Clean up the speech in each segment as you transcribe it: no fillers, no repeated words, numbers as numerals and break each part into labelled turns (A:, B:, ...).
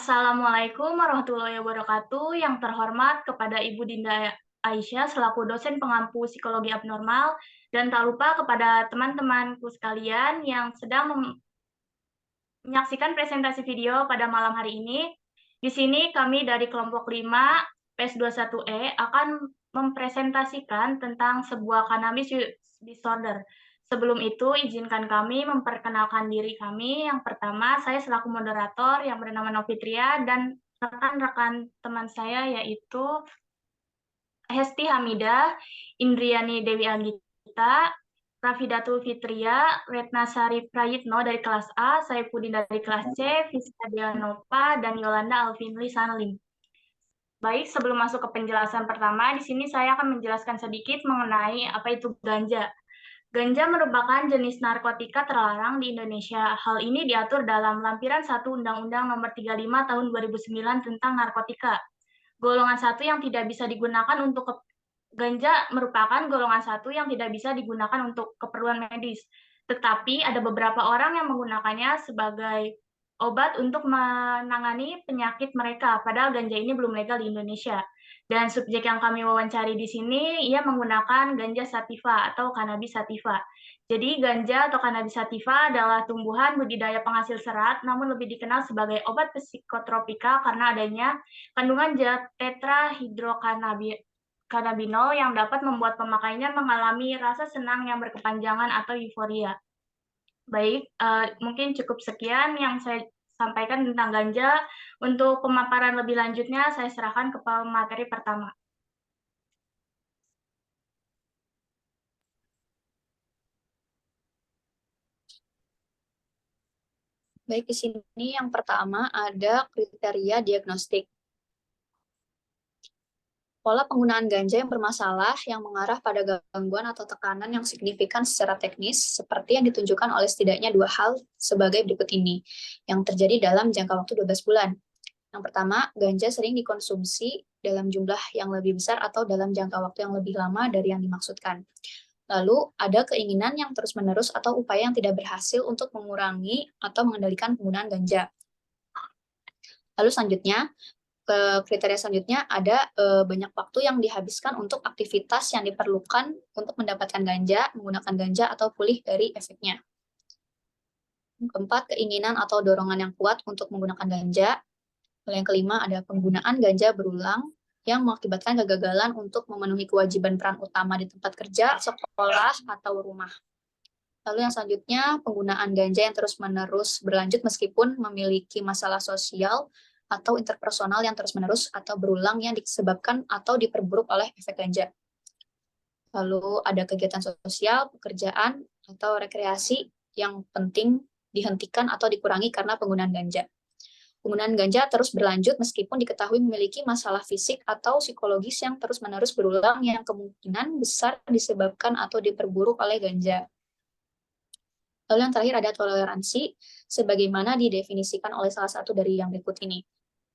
A: Assalamualaikum warahmatullahi wabarakatuh. Yang terhormat kepada Ibu Dinda Aisyah selaku dosen pengampu psikologi abnormal dan tak lupa kepada teman-temanku sekalian yang sedang menyaksikan presentasi video pada malam hari ini. Di sini kami dari kelompok 5 PS21E akan mempresentasikan tentang sebuah cannabis use disorder. Sebelum itu, izinkan kami memperkenalkan diri kami. Yang pertama, saya selaku moderator yang bernama Novitria dan rekan-rekan teman saya yaitu Hesti Hamidah, Indriani Dewi Anggita, Rafidatul Fitria, Retnasari Prayitno dari kelas A, Saipudin dari kelas C, Fiska Dianova, dan Yolanda Alvinli Sanlim. Baik, sebelum masuk ke penjelasan pertama, di sini saya akan menjelaskan sedikit mengenai apa itu ganja. Ganja merupakan jenis narkotika terlarang di Indonesia. Hal ini diatur dalam Lampiran 1 Undang-Undang Nomor 35 Tahun 2009 tentang narkotika. Golongan 1 yang tidak bisa digunakan untuk ganja merupakan golongan 1 yang tidak bisa digunakan untuk keperluan medis. Tetapi ada beberapa orang yang menggunakannya sebagai obat untuk menangani penyakit mereka, padahal ganja ini belum legal di Indonesia. Dan subjek yang kami wawancari di sini, ia menggunakan ganja sativa atau cannabis sativa. Jadi ganja atau cannabis sativa adalah tumbuhan budidaya penghasil serat, namun lebih dikenal sebagai obat psikotropika karena adanya kandungan zat tetrahidrokannabinol yang dapat membuat pemakainya mengalami rasa senang yang berkepanjangan atau euforia. Baik, mungkin cukup sekian yang saya sampaikan tentang ganja. Untuk pemaparan lebih lanjutnya, saya serahkan ke pemateri pertama.
B: Baik, di sini yang pertama ada kriteria diagnostik. Pola penggunaan ganja yang bermasalah yang mengarah pada gangguan atau tekanan yang signifikan secara teknis, seperti yang ditunjukkan oleh setidaknya 2 hal sebagai berikut ini, yang terjadi dalam jangka waktu 12 bulan. Yang pertama, ganja sering dikonsumsi dalam jumlah yang lebih besar atau dalam jangka waktu yang lebih lama dari yang dimaksudkan. Lalu, ada keinginan yang terus-menerus atau upaya yang tidak berhasil untuk mengurangi atau mengendalikan penggunaan ganja. Lalu selanjutnya, kriteria selanjutnya ada banyak waktu yang dihabiskan untuk aktivitas yang diperlukan untuk mendapatkan ganja, menggunakan ganja, atau pulih dari efeknya. Keempat, keinginan atau dorongan yang kuat untuk menggunakan ganja. Lalu yang kelima, ada penggunaan ganja berulang yang mengakibatkan kegagalan untuk memenuhi kewajiban peran utama di tempat kerja, sekolah, atau rumah. Lalu yang selanjutnya, penggunaan ganja yang terus-menerus berlanjut meskipun memiliki masalah sosial atau interpersonal yang terus-menerus atau berulang yang disebabkan atau diperburuk oleh efek ganja. Lalu ada kegiatan sosial, pekerjaan, atau rekreasi yang penting dihentikan atau dikurangi karena penggunaan ganja. Penggunaan ganja terus berlanjut meskipun diketahui memiliki masalah fisik atau psikologis yang terus-menerus berulang yang kemungkinan besar disebabkan atau diperburuk oleh ganja. Lalu yang terakhir ada toleransi, sebagaimana didefinisikan oleh salah satu dari yang berikut ini.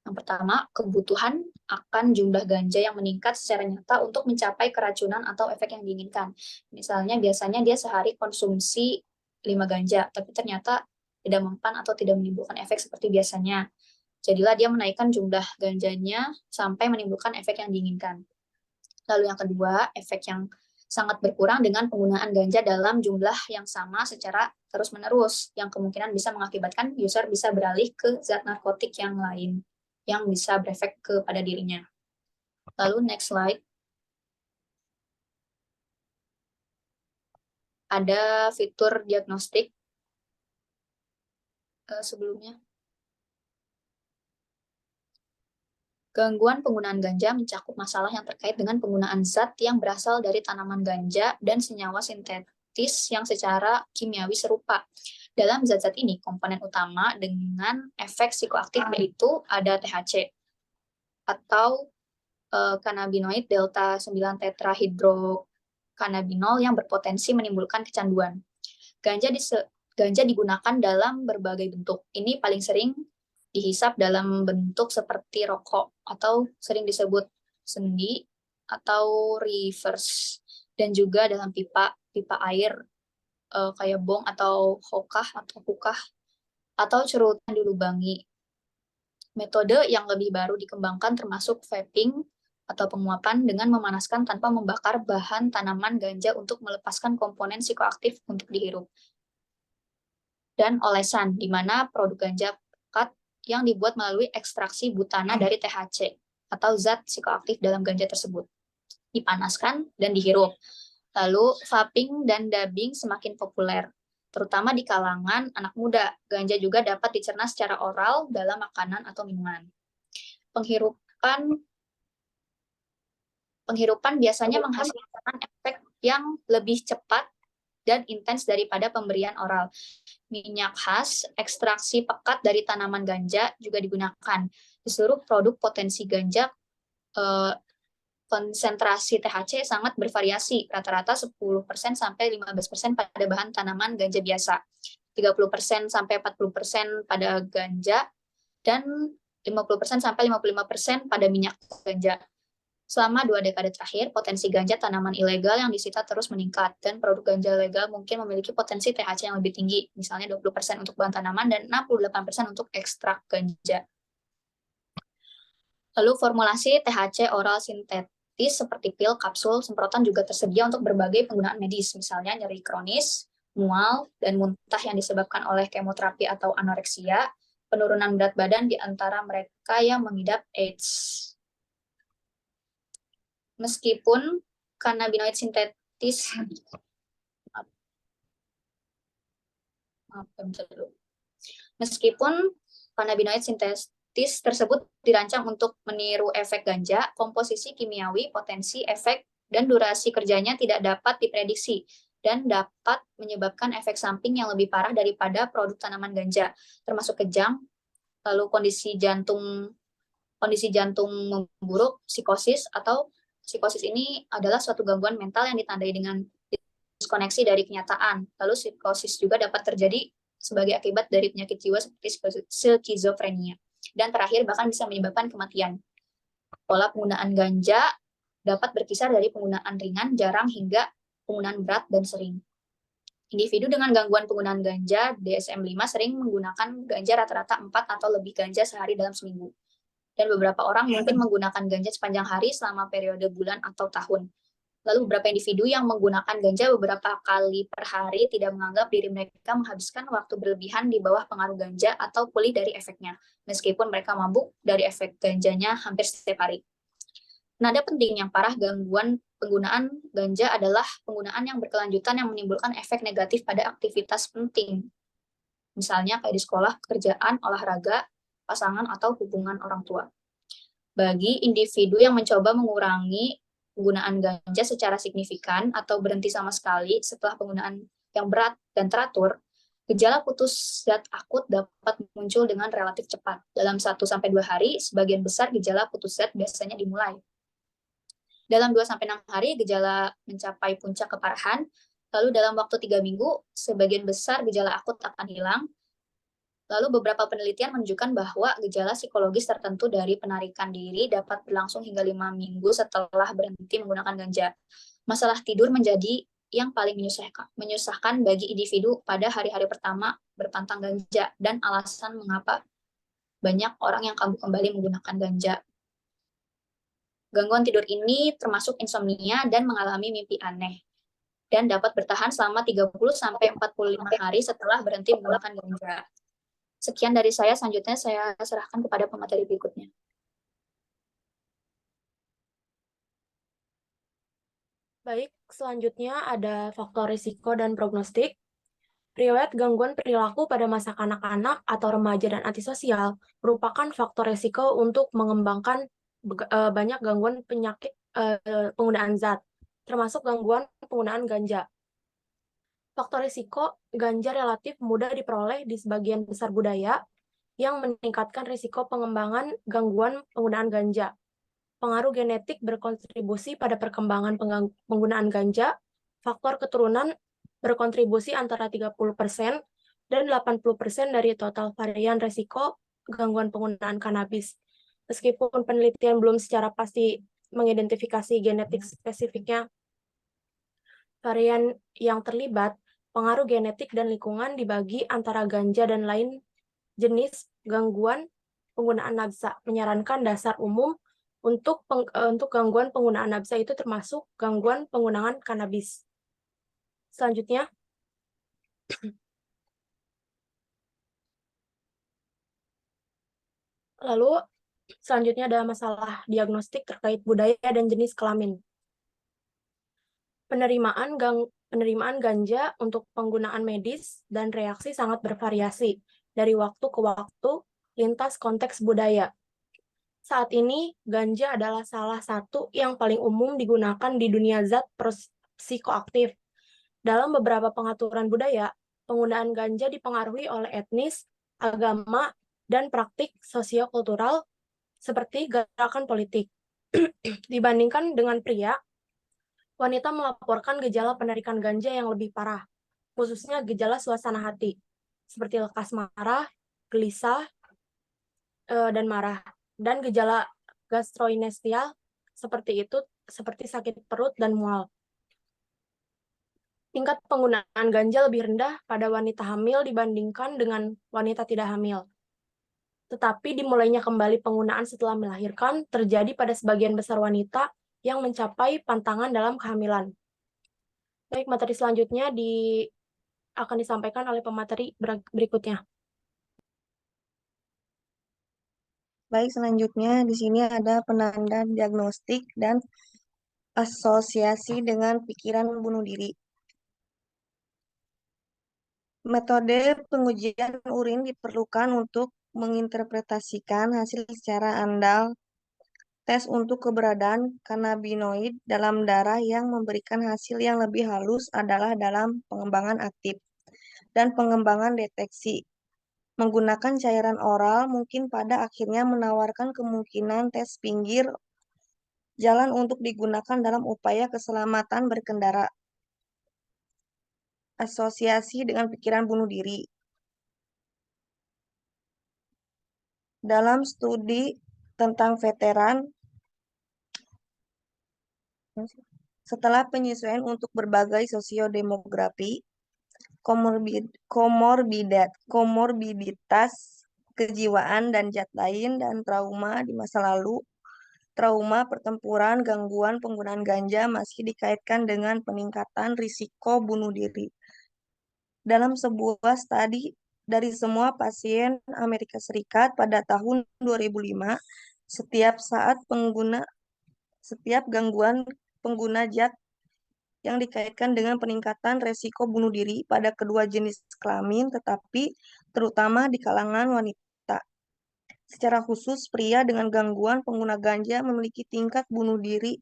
B: Yang pertama, kebutuhan akan jumlah ganja yang meningkat secara nyata untuk mencapai keracunan atau efek yang diinginkan. Misalnya, biasanya dia sehari konsumsi 5 ganja, tapi ternyata tidak mempan atau tidak menimbulkan efek seperti biasanya. Jadilah dia menaikkan jumlah ganjanya sampai menimbulkan efek yang diinginkan. Lalu yang kedua, efek yang sangat berkurang dengan penggunaan ganja dalam jumlah yang sama secara terus-menerus, yang kemungkinan bisa mengakibatkan user bisa beralih ke zat narkotik yang lain, yang bisa berefek kepada dirinya. Lalu next slide. Ada fitur diagnostik sebelumnya. Gangguan penggunaan ganja mencakup masalah yang terkait dengan penggunaan zat yang berasal dari tanaman ganja dan senyawa sintetis yang secara kimiawi serupa. Dalam zat-zat ini, komponen utama dengan efek psikoaktif yaitu ada THC atau cannabinoid delta 9 tetrahidrokannabinol yang berpotensi menimbulkan kecanduan. Ganja digunakan dalam berbagai bentuk. Ini paling sering dihisap dalam bentuk seperti rokok atau sering disebut sendi atau reverse, dan juga dalam pipa air kayak bong atau hokah atau hukah atau cerutan dilubangi. Metode yang lebih baru dikembangkan termasuk vaping atau penguapan dengan memanaskan tanpa membakar bahan tanaman ganja untuk melepaskan komponen psikoaktif untuk dihirup. Dan olesan, di mana produk ganja pekat yang dibuat melalui ekstraksi butana dari THC atau zat psikoaktif dalam ganja tersebut. Dipanaskan dan dihirup. Lalu vaping dan dubbing semakin populer, terutama di kalangan anak muda. Ganja juga dapat dicerna secara oral dalam makanan atau minuman. Penghirupan biasanya menghasilkan efek yang lebih cepat dan intens daripada pemberian oral. Minyak khas, ekstraksi pekat dari tanaman ganja juga digunakan. Di seluruh produk potensi ganja, konsentrasi THC sangat bervariasi, rata-rata 10% sampai 15% pada bahan tanaman ganja biasa, 30% sampai 40% pada ganja, dan 50% sampai 55% pada minyak ganja. Selama 2 dekade terakhir, potensi ganja tanaman ilegal yang disita terus meningkat, dan produk ganja legal mungkin memiliki potensi THC yang lebih tinggi, misalnya 20% untuk bahan tanaman dan 68% untuk ekstrak ganja. Lalu formulasi THC oral sintetis seperti pil, kapsul, semprotan juga tersedia untuk berbagai penggunaan medis, misalnya nyeri kronis, mual, dan muntah yang disebabkan oleh kemoterapi atau anoreksia, penurunan berat badan di antara mereka yang mengidap AIDS. Meskipun kanabinoid sintetis Meskipun kanabinoid sintetis tersebut dirancang untuk meniru efek ganja, komposisi kimiawi, potensi, efek, dan durasi kerjanya tidak dapat diprediksi dan dapat menyebabkan efek samping yang lebih parah daripada produk tanaman ganja, termasuk kejang, lalu kondisi jantung memburuk, psikosis, atau psikosis ini adalah suatu gangguan mental yang ditandai dengan diskoneksi dari kenyataan. Lalu psikosis juga dapat terjadi sebagai akibat dari penyakit jiwa seperti skizofrenia. Dan terakhir bahkan bisa menyebabkan kematian. Pola penggunaan ganja dapat berkisar dari penggunaan ringan, jarang, hingga penggunaan berat dan sering. Individu dengan gangguan penggunaan ganja DSM-5 sering menggunakan ganja rata-rata 4 atau lebih ganja sehari dalam seminggu. Dan beberapa orang mungkin menggunakan ganja sepanjang hari selama periode bulan atau tahun. Lalu beberapa individu yang menggunakan ganja beberapa kali per hari tidak menganggap diri mereka menghabiskan waktu berlebihan di bawah pengaruh ganja atau pulih dari efeknya, meskipun mereka mabuk dari efek ganjanya hampir setiap hari. Nada penting yang parah gangguan penggunaan ganja adalah penggunaan yang berkelanjutan yang menimbulkan efek negatif pada aktivitas penting. Misalnya kayak di sekolah, pekerjaan, olahraga, pasangan, atau hubungan orang tua. Bagi individu yang mencoba mengurangi penggunaan ganja secara signifikan atau berhenti sama sekali setelah penggunaan yang berat dan teratur, gejala putus zat akut dapat muncul dengan relatif cepat. Dalam 1-2 hari, sebagian besar gejala putus zat biasanya dimulai. Dalam 2-6 hari, gejala mencapai puncak keparahan, lalu dalam waktu 3 minggu, sebagian besar gejala akut akan hilang. Lalu beberapa penelitian menunjukkan bahwa gejala psikologis tertentu dari penarikan diri dapat berlangsung hingga 5 minggu setelah berhenti menggunakan ganja. Masalah tidur menjadi yang paling menyusahkan bagi individu pada hari-hari pertama berpantang ganja, dan alasan mengapa banyak orang yang kambuh kembali menggunakan ganja. Gangguan tidur ini termasuk insomnia dan mengalami mimpi aneh, dan dapat bertahan selama 30-45 hari setelah berhenti menggunakan ganja. Sekian dari saya, selanjutnya saya serahkan kepada pemateri berikutnya.
C: Baik, selanjutnya ada faktor risiko dan prognostik. Riwayat gangguan perilaku pada masa kanak-kanak atau remaja dan antisosial merupakan faktor risiko untuk mengembangkan banyak gangguan penyakit penggunaan zat, termasuk gangguan penggunaan ganja. Faktor risiko ganja relatif mudah diperoleh di sebagian besar budaya yang meningkatkan risiko pengembangan gangguan penggunaan ganja. Pengaruh genetik berkontribusi pada perkembangan penggunaan ganja. Faktor keturunan berkontribusi antara 30% dan 80% dari total varian risiko gangguan penggunaan kanabis. Meskipun penelitian belum secara pasti mengidentifikasi genetik spesifiknya varian yang terlibat, pengaruh genetik dan lingkungan dibagi antara ganja dan lain jenis gangguan penggunaan nafsa, menyarankan dasar umum untuk gangguan penggunaan nafsa itu termasuk gangguan penggunaan kanabis. Selanjutnya, lalu selanjutnya ada masalah diagnostik terkait budaya dan jenis kelamin. Penerimaan ganja untuk penggunaan medis dan reaksi sangat bervariasi dari waktu ke waktu lintas konteks budaya. Saat ini, ganja adalah salah satu yang paling umum digunakan di dunia zat psikoaktif. Dalam beberapa pengaturan budaya, penggunaan ganja dipengaruhi oleh etnis, agama, dan praktik sosiokultural seperti gerakan politik. Dibandingkan dengan pria, wanita melaporkan gejala penarikan ganja yang lebih parah, khususnya gejala suasana hati, seperti lekas marah, gelisah, dan marah, dan gejala gastrointestinal seperti sakit perut dan mual. Tingkat penggunaan ganja lebih rendah pada wanita hamil dibandingkan dengan wanita tidak hamil. Tetapi dimulainya kembali penggunaan setelah melahirkan terjadi pada sebagian besar wanita yang mencapai pantangan dalam kehamilan. Baik, materi selanjutnya akan disampaikan oleh pemateri berikutnya.
D: Baik, selanjutnya di sini ada penanda diagnostik dan asosiasi dengan pikiran bunuh diri. Metode pengujian urin diperlukan untuk menginterpretasikan hasil secara andal tes untuk keberadaan kanabinoid dalam darah yang memberikan hasil yang lebih halus adalah dalam pengembangan aktif dan pengembangan deteksi. Menggunakan cairan oral mungkin pada akhirnya menawarkan kemungkinan tes pinggir jalan untuk digunakan dalam upaya keselamatan berkendara. Asosiasi dengan pikiran bunuh diri. Dalam studi tentang veteran, setelah penyesuaian untuk berbagai sosiodemografi, komorbiditas kejiwaan dan zat lain dan trauma di masa lalu, trauma pertempuran, gangguan penggunaan ganja masih dikaitkan dengan peningkatan risiko bunuh diri. Dalam sebuah studi dari semua pasien Amerika Serikat pada tahun 2005, setiap gangguan pengguna zat yang dikaitkan dengan peningkatan resiko bunuh diri pada kedua jenis kelamin, tetapi terutama di kalangan wanita. Secara khusus, pria dengan gangguan pengguna ganja memiliki tingkat bunuh diri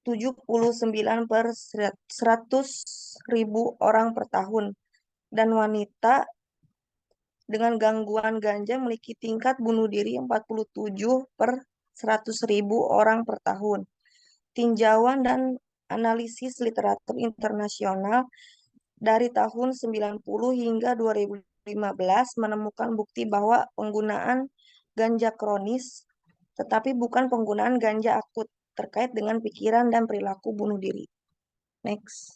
D: 79 per 100.000 orang per tahun, dan wanita dengan gangguan ganja memiliki tingkat bunuh diri 47 per 100.000 orang per tahun. Tinjauan dan analisis literatur internasional dari tahun 90 hingga 2015 menemukan bukti bahwa penggunaan ganja kronis, tetapi bukan penggunaan ganja akut, terkait dengan pikiran dan perilaku bunuh diri. Next.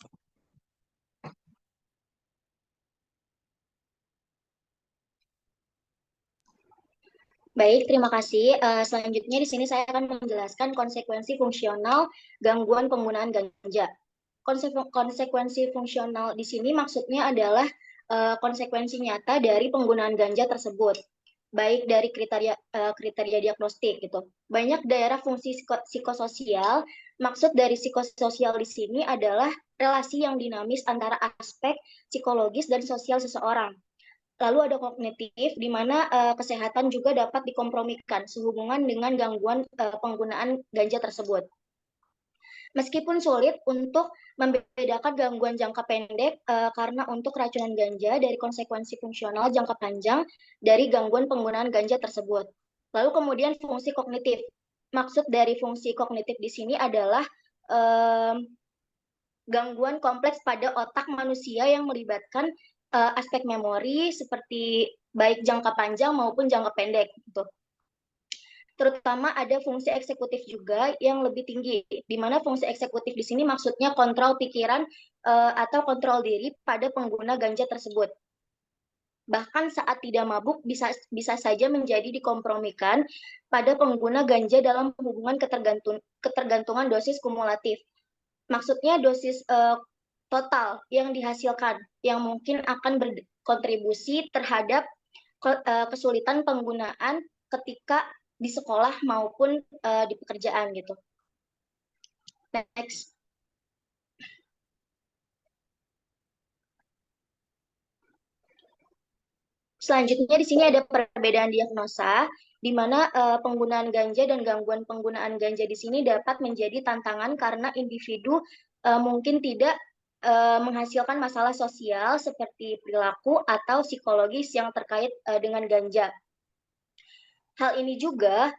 E: Baik, terima kasih. Selanjutnya di sini saya akan menjelaskan konsekuensi fungsional gangguan penggunaan ganja. Konsekuensi fungsional di sini maksudnya adalah konsekuensi nyata dari penggunaan ganja tersebut, baik dari kriteria diagnostik gitu. Banyak daerah fungsi psikososial. Maksud dari psikososial di sini adalah relasi yang dinamis antara aspek psikologis dan sosial seseorang. Lalu ada kognitif, di mana kesehatan juga dapat dikompromikan sehubungan dengan gangguan penggunaan ganja tersebut. Meskipun sulit untuk membedakan gangguan jangka pendek karena untuk keracunan ganja dari konsekuensi fungsional jangka panjang dari gangguan penggunaan ganja tersebut. Lalu kemudian fungsi kognitif. Maksud dari fungsi kognitif di sini adalah gangguan kompleks pada otak manusia yang melibatkan aspek memori seperti baik jangka panjang maupun jangka pendek gitu. Terutama ada fungsi eksekutif juga yang lebih tinggi, di mana fungsi eksekutif di sini maksudnya kontrol pikiran atau kontrol diri pada pengguna ganja tersebut. bahkan saat tidak mabuk bisa saja menjadi dikompromikan pada pengguna ganja dalam hubungan ketergantungan dosis kumulatif. Maksudnya dosis total yang dihasilkan yang mungkin akan berkontribusi terhadap kesulitan penggunaan ketika di sekolah maupun di pekerjaan gitu. Next. Selanjutnya di sini ada perbedaan diagnosa, di mana penggunaan ganja dan gangguan penggunaan ganja di sini dapat menjadi tantangan karena individu mungkin tidak menghasilkan masalah sosial seperti perilaku atau psikologis yang terkait dengan ganja. Hal ini juga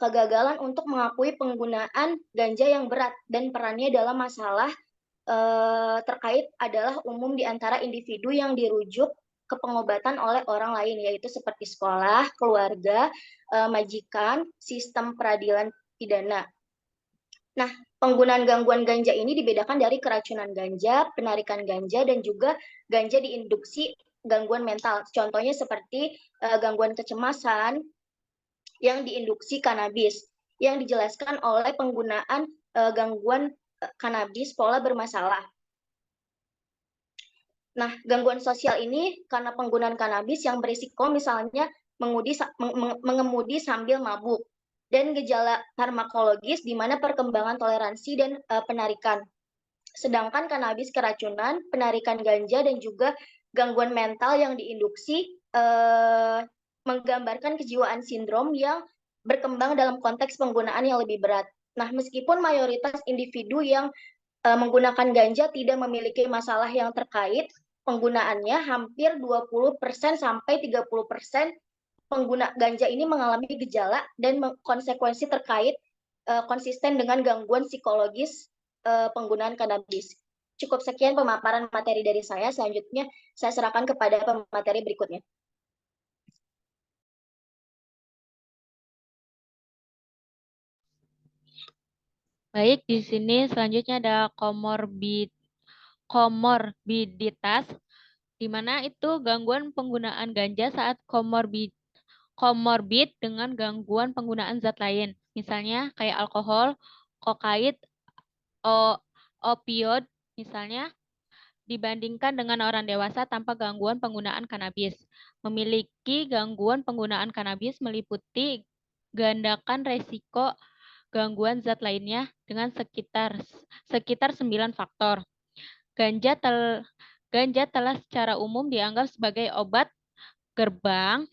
E: kegagalan untuk mengakui penggunaan ganja yang berat dan perannya dalam masalah terkait adalah umum di antara individu yang dirujuk ke pengobatan oleh orang lain, yaitu seperti sekolah, keluarga, majikan, sistem peradilan pidana. Nah, penggunaan gangguan ganja ini dibedakan dari keracunan ganja, penarikan ganja, dan juga ganja diinduksi gangguan mental. Contohnya seperti gangguan kecemasan yang diinduksi kanabis, yang dijelaskan oleh penggunaan gangguan kanabis pola bermasalah. Nah, gangguan sosial ini karena penggunaan kanabis yang berisiko misalnya mengemudi sambil mabuk, dan gejala farmakologis di mana perkembangan toleransi dan penarikan. Sedangkan kanabis keracunan, penarikan ganja, dan juga gangguan mental yang diinduksi menggambarkan kejiwaan sindrom yang berkembang dalam konteks penggunaan yang lebih berat. Nah, meskipun mayoritas individu yang menggunakan ganja tidak memiliki masalah yang terkait penggunaannya, hampir 20% sampai 30% pengguna ganja ini mengalami gejala dan konsekuensi terkait konsisten dengan gangguan psikologis penggunaan kanabis. Cukup sekian pemaparan materi dari saya. Selanjutnya saya serahkan kepada pemateri berikutnya.
F: Baik, di sini selanjutnya ada komorbiditas, di mana itu gangguan penggunaan ganja saat komorbid dengan gangguan penggunaan zat lain. Misalnya kayak alkohol, kokain, opioid, misalnya dibandingkan dengan orang dewasa tanpa gangguan penggunaan kanabis. Memiliki gangguan penggunaan kanabis meliputi gandakan resiko gangguan zat lainnya dengan sekitar 9 faktor. Ganja telah secara umum dianggap sebagai obat gerbang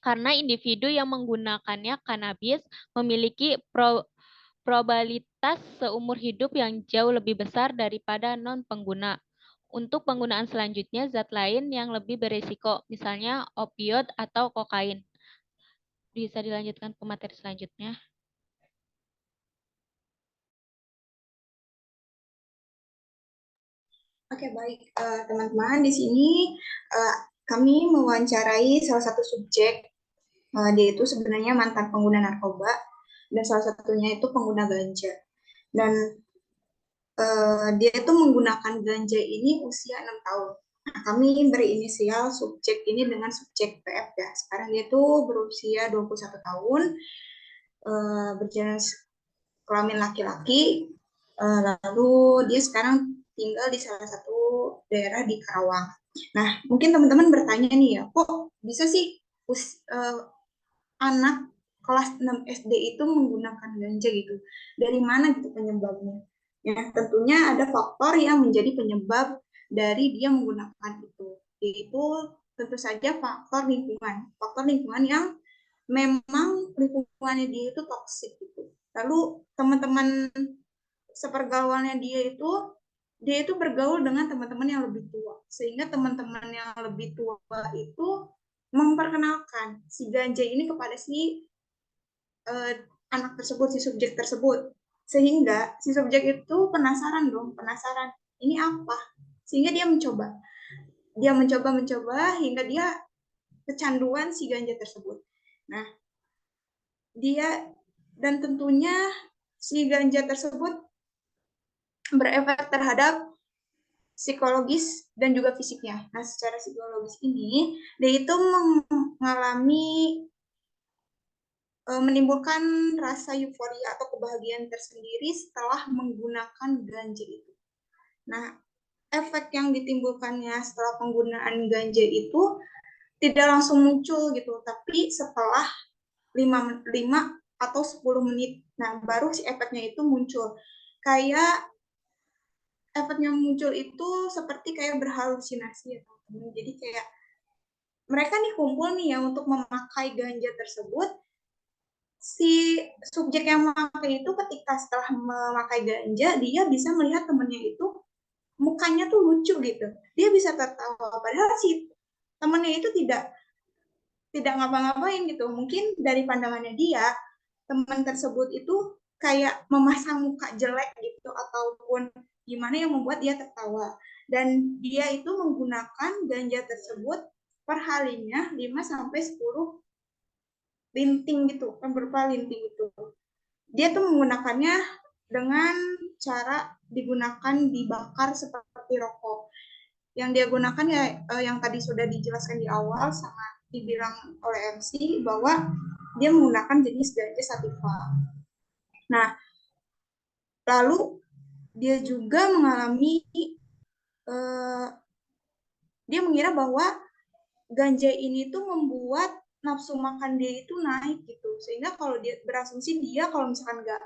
F: karena individu yang menggunakannya kanabis memiliki probabilitas seumur hidup yang jauh lebih besar daripada non-pengguna. Untuk penggunaan selanjutnya, zat lain yang lebih berisiko, misalnya opioid atau kokain. Bisa dilanjutkan ke materi selanjutnya.
G: Oke, baik teman-teman, di sini kami mewawancarai salah satu subjek, dia itu sebenarnya mantan pengguna narkoba, dan salah satunya itu pengguna ganja. Dan dia itu menggunakan ganja ini usia 6 tahun. Nah, kami berinisial subjek ini dengan subjek PF ya. Sekarang dia itu berusia 21 tahun, berjenis kelamin laki-laki, lalu dia sekarang tinggal di salah satu daerah di Karawang. Nah, mungkin teman-teman bertanya nih ya, kok bisa sih anak kelas 6 SD itu menggunakan ganja gitu? Dari mana gitu penyebabnya? Ya, tentunya ada faktor yang menjadi penyebab dari dia menggunakan itu, yaitu tentu saja faktor lingkungan. Faktor lingkungan yang memang lingkungannya dia itu toksik gitu. Lalu teman-teman sepergaulannya dia itu bergaul dengan teman-teman yang lebih tua, sehingga teman-teman yang lebih tua itu memperkenalkan si ganja ini kepada si anak tersebut, si subjek tersebut, sehingga si subjek itu penasaran ini apa, sehingga dia mencoba hingga dia kecanduan si ganja tersebut. Nah, dan tentunya si ganja tersebut berefek terhadap psikologis dan juga fisiknya. Nah, secara psikologis ini dia itu mengalami menimbulkan rasa euforia atau kebahagiaan tersendiri setelah menggunakan ganja itu. Nah, efek yang ditimbulkannya setelah penggunaan ganja itu tidak langsung muncul gitu, tapi setelah 5 atau 10 menit. Nah, baru si efeknya itu muncul. Kayak efeknya muncul itu seperti kayak berhalusinasi ya, teman-teman. Jadi kayak mereka nih kumpul nih ya untuk memakai ganja tersebut. Si subjek yang memakai itu ketika setelah memakai ganja, dia bisa melihat temannya itu mukanya tuh lucu gitu. Dia bisa tertawa, padahal si temannya itu tidak ngapa-ngapain gitu. Mungkin dari pandangannya dia, teman tersebut itu kayak memasang muka jelek gitu, ataupun gimana yang membuat dia tertawa. Dan dia itu menggunakan ganja tersebut per harinya 5-10 linting gitu, kan berupa linting itu. Dia tuh menggunakannya dengan cara digunakan dibakar seperti rokok. Yang dia gunakan ya yang tadi sudah dijelaskan di awal sama dibilang oleh MC bahwa dia menggunakan jenis ganja sativa. Nah, lalu dia juga mengalami dia mengira bahwa ganja ini tuh membuat nafsu makan dia itu naik gitu, sehingga kalau dia berasumsi dia kalau misalkan nggak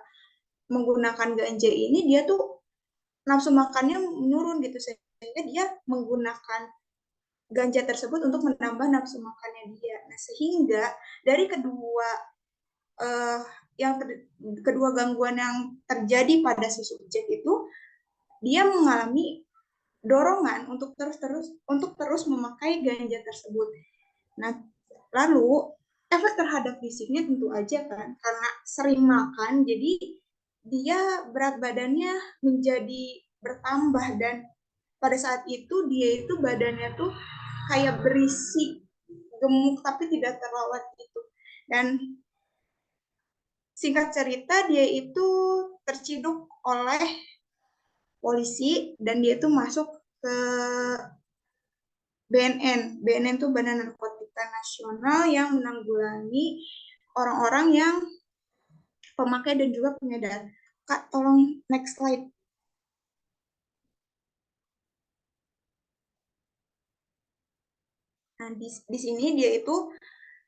G: menggunakan ganja ini dia tuh nafsu makannya menurun gitu, sehingga dia menggunakan ganja tersebut untuk menambah nafsu makannya dia. Nah, sehingga dari kedua gangguan yang terjadi pada si subjek itu, dia mengalami dorongan untuk terus memakai ganja tersebut. Nah, lalu efek terhadap fisiknya tentu aja kan, karena sering makan, jadi dia berat badannya menjadi bertambah, dan pada saat itu dia itu badannya tuh kayak berisi, gemuk tapi tidak terlawat gitu. Dan singkat cerita dia itu terciduk oleh polisi dan dia itu masuk ke BNN. BNN itu Badan Narkotika Nasional yang menanggulangi orang-orang yang pemakai dan juga pengedar. Kak, tolong next slide. Nah, di sini dia itu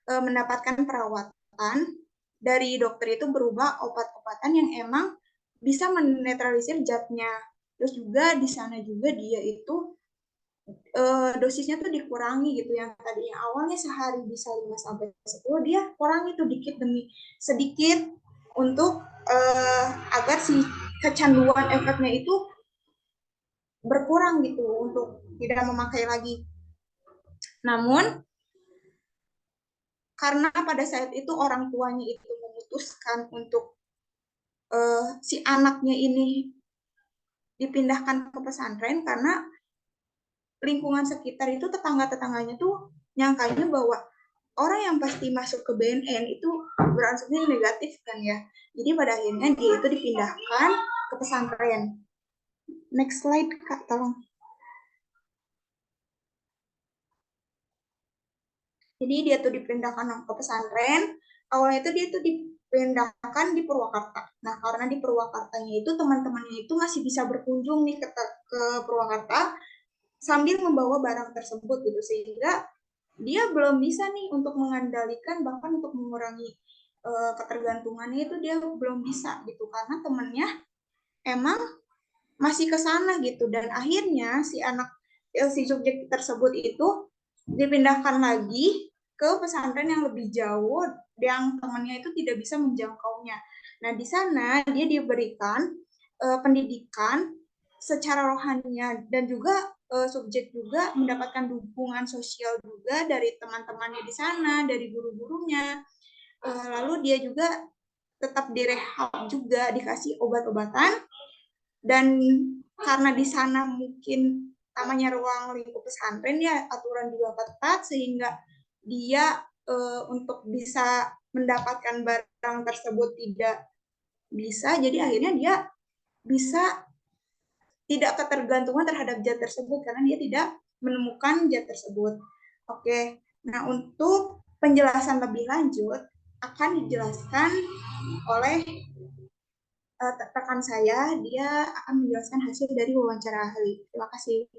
G: mendapatkan perawatan dari dokter itu berupa obat-obatan yang emang bisa menetralisir zatnya. Terus juga di sana juga dia itu dosisnya tuh dikurangi gitu, yang tadinya awalnya sehari bisa 5-10, dia kurangi tuh dikit demi sedikit untuk agar si kecanduan efeknya itu berkurang gitu, untuk tidak memakai lagi. Namun karena pada saat itu orang tuanya itu memutuskan untuk si anaknya ini dipindahkan ke pesantren, karena lingkungan sekitar itu tetangga-tetangganya tuh nyangkanya bahwa orang yang pasti masuk ke BNN itu beransumnya negatif kan ya. Jadi pada akhirnya dia itu dipindahkan ke pesantren. Next slide Kak, tolong. Jadi dia tuh dipindahkan ke pesantren. Awalnya itu dia tuh dipindahkan di Purwakarta. Nah, karena di Purwakartanya itu teman-temannya itu masih bisa berkunjung nih ke Purwakarta sambil membawa barang tersebut gitu, sehingga dia belum bisa nih untuk mengendalikan, bahkan untuk mengurangi ketergantungannya itu dia belum bisa gitu, karena temennya emang masih ke sana gitu. Dan akhirnya si subjek tersebut itu dipindahkan lagi ke pesantren yang lebih jauh, yang temannya itu tidak bisa menjangkaunya. Nah, di sana dia diberikan pendidikan secara rohaninya, dan juga subjek juga mendapatkan dukungan sosial juga dari teman-temannya di sana, dari guru-gurunya. Lalu dia juga tetap direhab juga, dikasih obat-obatan, dan karena di sana mungkin namanya ruang lingkup pesantren ya, aturan juga ketat, sehingga dia untuk bisa mendapatkan barang tersebut tidak bisa. Jadi akhirnya dia bisa tidak ketergantungan terhadap zat tersebut karena dia tidak menemukan zat tersebut. Oke, nah untuk penjelasan lebih lanjut akan dijelaskan oleh rekan saya, dia akan menjelaskan hasil dari wawancara ahli. Terima kasih.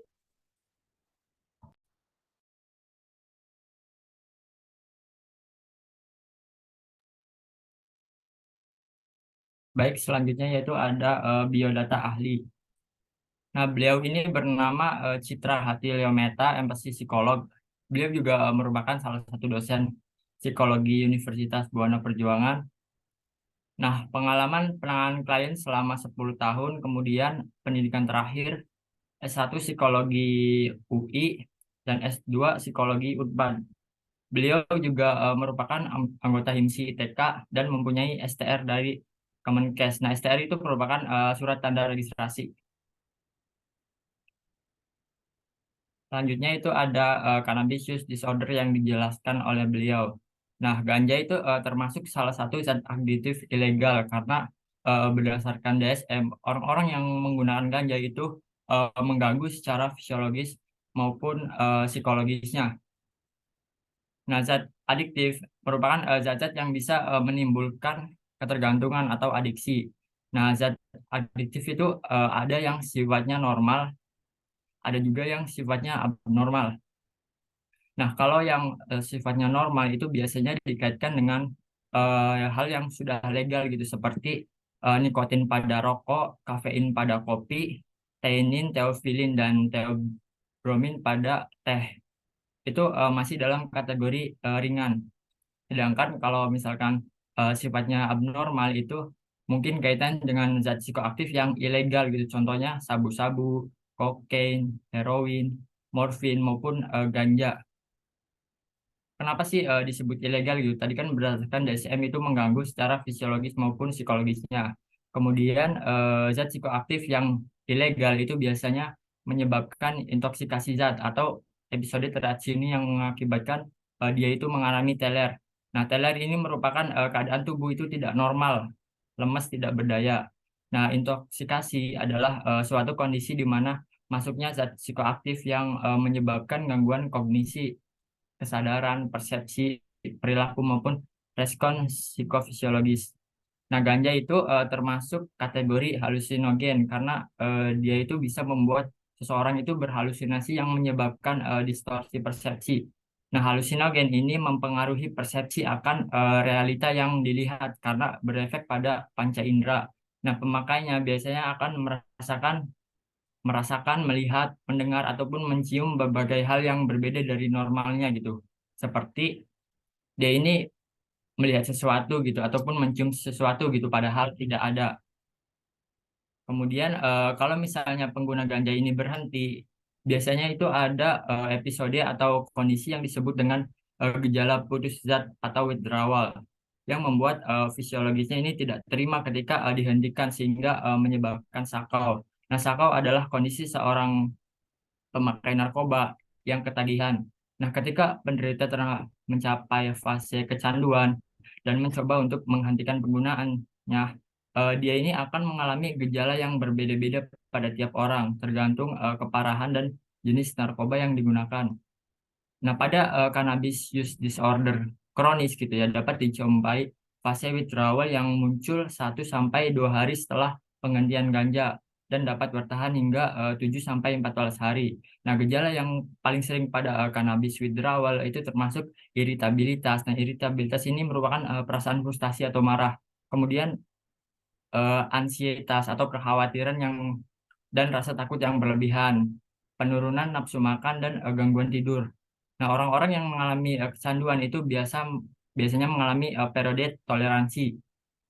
H: Baik, selanjutnya yaitu ada biodata ahli. Nah, beliau ini bernama Citra Hati Leometa, MPhil psikolog. Beliau juga merupakan salah satu dosen psikologi Universitas Buana Perjuangan. Nah, pengalaman penanganan klien selama 10 tahun, kemudian pendidikan terakhir S1 Psikologi UI dan S2 Psikologi Unpad. Beliau juga merupakan anggota HIMSI ITK dan mempunyai STR dari Kemenkes. Nah, STR itu merupakan surat tanda registrasi. Selanjutnya itu ada cannabis use disorder yang dijelaskan oleh beliau. Nah, ganja itu termasuk salah satu zat aktif ilegal karena berdasarkan DSM, orang-orang yang menggunakan ganja itu mengganggu secara fisiologis maupun psikologisnya. Nah, zat adiktif merupakan zat-zat yang bisa menimbulkan ketergantungan atau adiksi. Nah, zat adiktif itu ada yang sifatnya normal, ada juga yang sifatnya abnormal. Nah, kalau yang sifatnya normal itu biasanya dikaitkan dengan hal yang sudah legal gitu, seperti nikotin pada rokok, kafein pada kopi, teinin, teofilin, dan teobromin pada teh. Itu masih dalam kategori ringan. Sedangkan kalau misalkan sifatnya abnormal itu mungkin kaitan dengan zat psikoaktif yang ilegal gitu. Contohnya sabu-sabu, kokain, heroin, morfin maupun ganja. Kenapa sih disebut ilegal gitu? Tadi kan berdasarkan DSM itu mengganggu secara fisiologis maupun psikologisnya. Kemudian zat psikoaktif yang ilegal itu biasanya menyebabkan intoksikasi zat atau episode teracuni yang mengakibatkan dia itu mengalami teler. Nah, teler ini merupakan keadaan tubuh itu tidak normal, lemas, tidak berdaya. Nah, intoksikasi adalah suatu kondisi di mana masuknya zat psikoaktif yang menyebabkan gangguan kognisi, kesadaran, persepsi, perilaku maupun respon psikofisiologis. Nah, ganja itu termasuk kategori halusinogen karena dia itu bisa membuat seseorang itu berhalusinasi yang menyebabkan distorsi persepsi. Nah, halusinogen ini mempengaruhi persepsi akan realita yang dilihat karena berefek pada panca indera. Nah, pemakainya biasanya akan merasakan, melihat, mendengar, ataupun mencium berbagai hal yang berbeda dari normalnya gitu. Seperti dia ini melihat sesuatu gitu, ataupun mencium sesuatu gitu, padahal tidak ada. Kemudian kalau misalnya pengguna ganja ini berhenti, biasanya itu ada episode atau kondisi yang disebut dengan gejala putus zat atau withdrawal, yang membuat fisiologisnya ini tidak terima ketika dihentikan sehingga menyebabkan sakau. Nah, sakau adalah kondisi seorang pemakai narkoba yang ketagihan. Nah, ketika penderita telah mencapai fase kecanduan dan mencoba untuk menghentikan penggunaannya, dia ini akan mengalami gejala yang berbeda-beda pada tiap orang, tergantung keparahan dan jenis narkoba yang digunakan. Nah, pada cannabis use disorder kronis gitu ya, dapat dijumpai fase withdrawal yang muncul 1 sampai 2 hari setelah penggantian ganja dan dapat bertahan hingga 7 sampai 14 hari. Nah, gejala yang paling sering pada cannabis withdrawal itu termasuk iritabilitas. Nah, iritabilitas ini merupakan perasaan frustasi atau marah. Kemudian ansietas atau kekhawatiran dan rasa takut yang berlebihan, penurunan nafsu makan dan gangguan tidur. Nah, orang-orang yang mengalami kecanduan itu biasanya mengalami periode toleransi.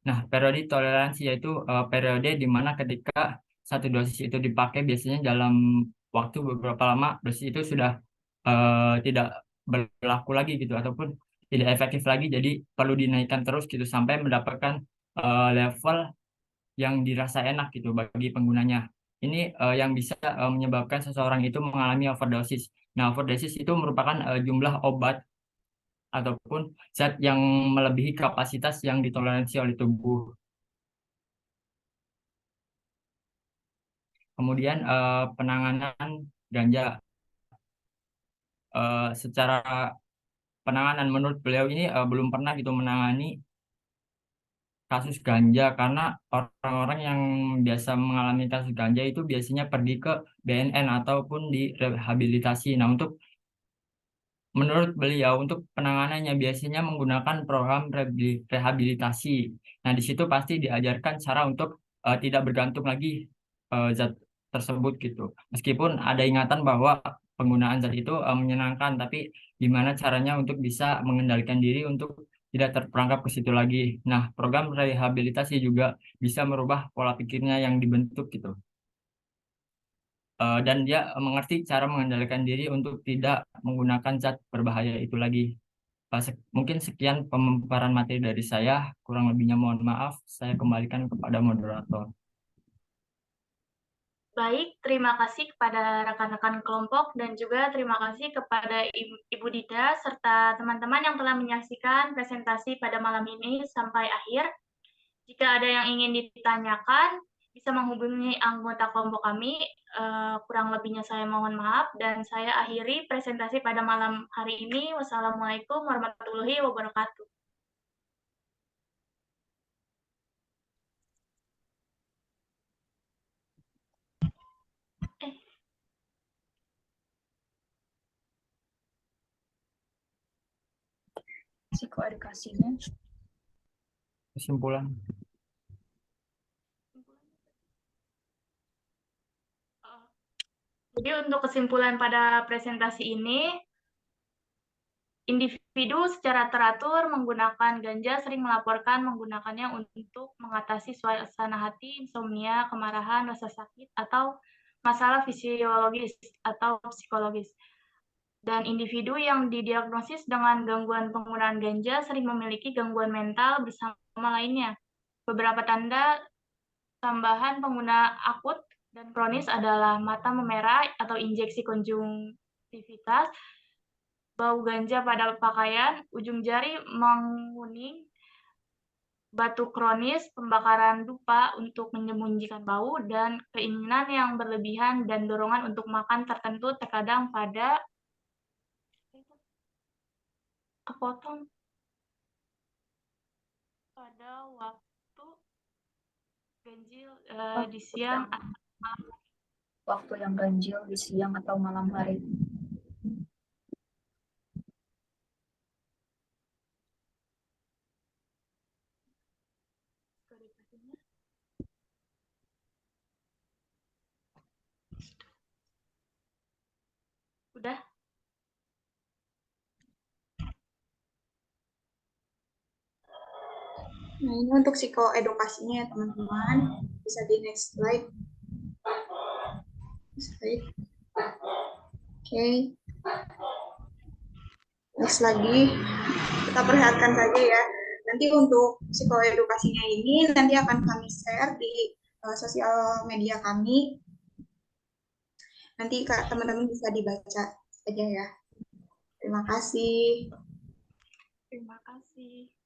H: Nah, periode toleransi yaitu periode di mana ketika satu dosis itu dipakai biasanya dalam waktu beberapa lama dosis itu sudah tidak berlaku lagi gitu ataupun tidak efektif lagi, jadi perlu dinaikkan terus gitu sampai mendapatkan level yang dirasa enak gitu bagi penggunanya. Ini yang bisa menyebabkan seseorang itu mengalami overdosis. Nah, overdosis itu merupakan jumlah obat ataupun zat yang melebihi kapasitas yang ditoleransi oleh tubuh. Kemudian penanganan ganja. Secara penanganan menurut beliau ini belum pernah gitu menangani kasus ganja karena orang-orang yang biasa mengalami kasus ganja itu biasanya pergi ke BNN ataupun di rehabilitasi. Nah, menurut beliau untuk penanganannya biasanya menggunakan program rehabilitasi. Nah, di situ pasti diajarkan cara untuk tidak bergantung lagi zat tersebut gitu. Meskipun ada ingatan bahwa penggunaan zat itu menyenangkan, tapi gimana caranya untuk bisa mengendalikan diri untuk tidak terperangkap ke situ lagi. Nah, program rehabilitasi juga bisa merubah pola pikirnya yang dibentuk gitu. Dan dia mengerti cara mengendalikan diri untuk tidak menggunakan zat berbahaya itu lagi. Mungkin sekian pemaparan materi dari saya, kurang lebihnya mohon maaf, saya kembalikan kepada moderator.
A: Baik, terima kasih kepada rekan-rekan kelompok dan juga terima kasih kepada Ibu Dida serta teman-teman yang telah menyaksikan presentasi pada malam ini sampai akhir. Jika ada yang ingin ditanyakan, bisa menghubungi anggota kelompok kami. Kurang lebihnya saya mohon maaf dan saya akhiri presentasi pada malam hari ini. Wassalamualaikum warahmatullahi wabarakatuh.
B: Psikoedukasinya.
H: Kesimpulan.
A: Jadi untuk kesimpulan pada presentasi ini, individu secara teratur menggunakan ganja sering melaporkan menggunakannya untuk mengatasi suasana hati, insomnia, kemarahan, rasa sakit, atau masalah fisiologis atau psikologis. Dan individu yang didiagnosis dengan gangguan penggunaan ganja sering memiliki gangguan mental bersama lainnya. Beberapa tanda tambahan pengguna akut dan kronis adalah mata memerah atau injeksi konjungtivitas, bau ganja pada pakaian, ujung jari menguning, batuk kronis, pembakaran dupa untuk menyembunyikan bau, dan keinginan yang berlebihan dan dorongan untuk makan tertentu terkadang pada waktu ganjil di siang
B: Waktu yang ganjil di siang atau malam hari.
A: Udah?
G: Nah, ini untuk psikoedukasinya ya, teman-teman. Bisa di next slide. Oke. Next lagi. Kita perhatikan saja ya. Nanti untuk psikoedukasinya ini nanti akan kami share di sosial media kami. Nanti teman-teman bisa dibaca saja ya. Terima kasih.
A: Terima kasih.